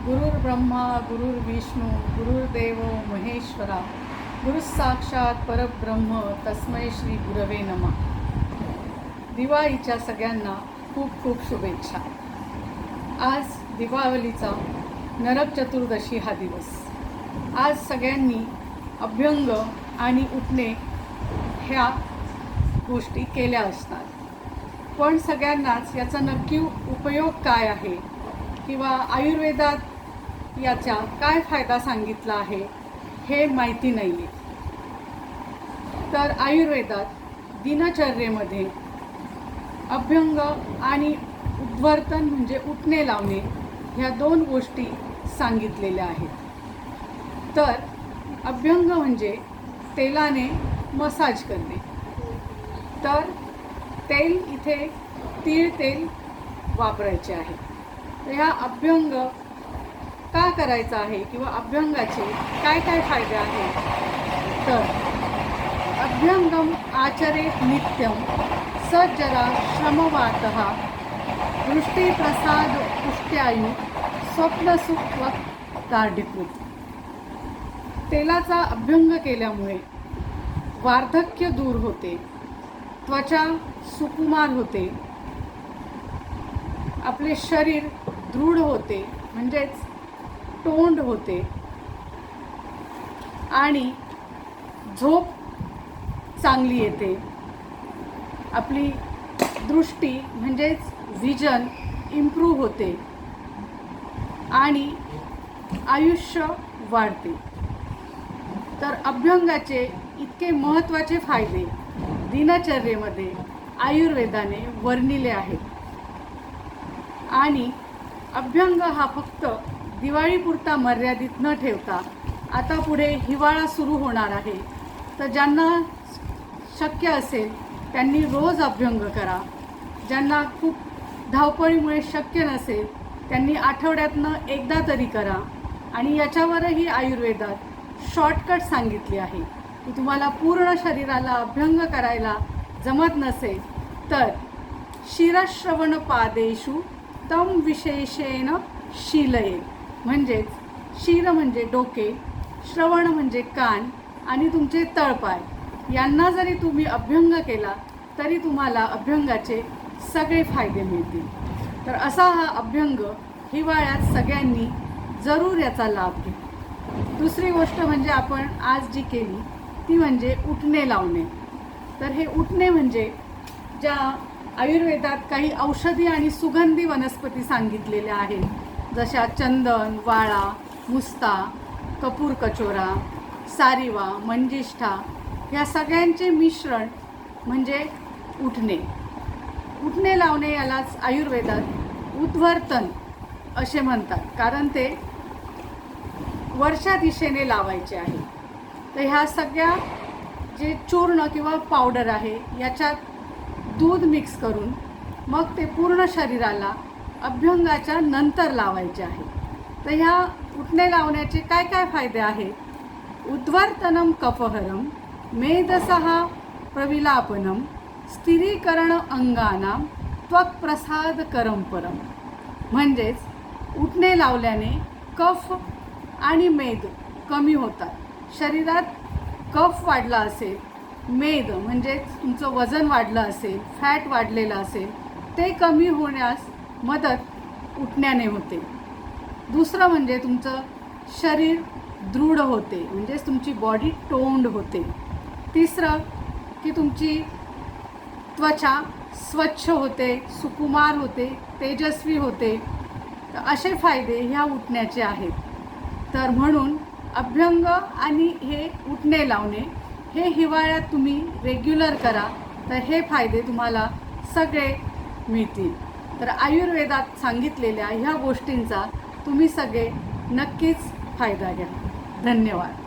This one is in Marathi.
गुरुर्ब्रह्मा गुरुर्विष्णू गुरुर्देव महेश्वरा गुरुसाक्षात परब्रह्म तस्मै श्री गुरवे नमः. दिवाळीच्या सगळ्यांना खूप खूप शुभेच्छा. आज दिवाळीचा नरक चतुर्दशी हा दिवस. आज सगळ्यांनी अभ्यंग आणि उठणे ह्या गोष्टी केल्या असणार, पण सगळ्यांनाच याचा नक्की उपयोग काय आहे किंवा आयुर्वेदात याचा काय फायदा सांगितला आहे हे माहिती नाही आहे. तर आयुर्वेदात दिनचर्येमध्ये अभ्यंग आणि उद्वर्तन म्हणजे उठणे लावणे ह्या दोन गोष्टी सांगितलेल्या आहेत. तर अभ्यंग म्हणजे तेलाने मसाज करणे. तर तेल इथे तीळ तेल वापरायचे आहे. तर ह्या अभ्यंग का करायचा आहे किंवा अभ्यंगाचे काय काय फायदे आहेत. तर अभ्यंगम आचरेत नित्यम सज्जरा श्रमवातः दृष्टीप्रसाद पुष्ट्यायु स्वप्नसुख दार्ढ्यकृत. तेलाचा अभ्यंग केल्यामुळे वार्धक्य दूर होते, त्वचा सुकुमार होते, आपले शरीर दृढ होते म्हणजेच टोंड होते आणि झोप चांगली येते. आपली दृष्टी म्हणजेच विजन इम्प्रूव्ह होते आणि आयुष्य वाढते. तर अभ्यंगाचे इतके महत्त्वाचे फायदे दिनचर्येमध्ये आयुर्वेदाने वर्णिले आहेत. आणि अभ्यंग हा फक्त दिवाळीपुरता मर्यादित न ठेवता आता पुढे हिवाळा सुरू होणार आहे, तर ज्यांना शक्य असेल त्यांनी रोज अभ्यंग करा. ज्यांना खूप धावपळीमुळे शक्य नसेल त्यांनी आठवड्यातनं एकदा तरी करा. आणि याच्यावरही आयुर्वेदात शॉर्टकट सांगितले आहे की तुम्हाला पूर्ण शरीराला अभ्यंग करायला जमत नसेल तर शिरश्रवण पादेषु तम विशेषेण शीलये. म्हणजेच शिर म्हणजे डोके, श्रवण म्हणजे कान आणि तुमचे तळपाय यांना जरी तुम्ही अभ्यंग केला तरी तुम्हाला अभ्यंगाचे सगळे फायदे मिळतील. तर असा हा अभ्यंग हिवाळ्यात सगळ्यांनी जरूर याचा लाभ घ्या. दुसरी गोष्ट म्हणजे आपण आज जी केली ती म्हणजे उठणे लावणे. तर हे उठणे म्हणजे ज्या आयुर्वेदात काही औषधी आणि सुगंधी वनस्पती सांगितलेल्या आहेत, जशा चंदन, वाळा, मुस्ता, कपूर कचोरा, सारिवा, मंजिष्ठा ह्या सगळ्यांचे मिश्रण म्हणजे उठणे. उठणे लावणे यालाच आयुर्वेदात उद्वर्तन असे म्हणतात, कारण ते वरच्या दिशेने लावायचे आहे. तर ह्या सगळ्या जे चूर्ण किंवा पावडर आहे याच्यात दूध मिक्स करून मग ते पूर्ण शरीराला अभ्यंगाच्या नंतर लावायचे आहे. तर ह्या उठणे लावण्याचे काय काय फायदे आहेत. उद्वर्तनम कफहरम मेधसः प्रविलापनम स्थिरीकरण अंगानाम त्वक प्रसाद करम परम. म्हणजेच उठणे लावल्याने कफ आणि मेद कमी होतात. शरीरात कफ वाढला असेल, मेद म्हणजेच तुमचं वजन वाढलं असेल, फॅट वाढलेलं असेल, ते कमी होण्यास मदत उठण्याने होते. दुसरं म्हणजे तुमचं शरीर दृढ होते, म्हणजेच तुमची बॉडी टोंड होते. तिसरं की तुमची त्वचा स्वच्छ होते, सुकुमार होते, तेजस्वी होते. तर असे फायदे ह्या उठण्याचे आहेत. तर म्हणून अभ्यंग आणि हे उठणे लावणे हे हिवाळ्यात तुम्ही रेग्युलर करा, तर हे फायदे तुम्हाला सगळे मिळतील. तर आयुर्वेदात सांगितलेल्या ह्या गोष्टींचा तुम्ही सगळे नक्कीच फायदा घ्या. धन्यवाद.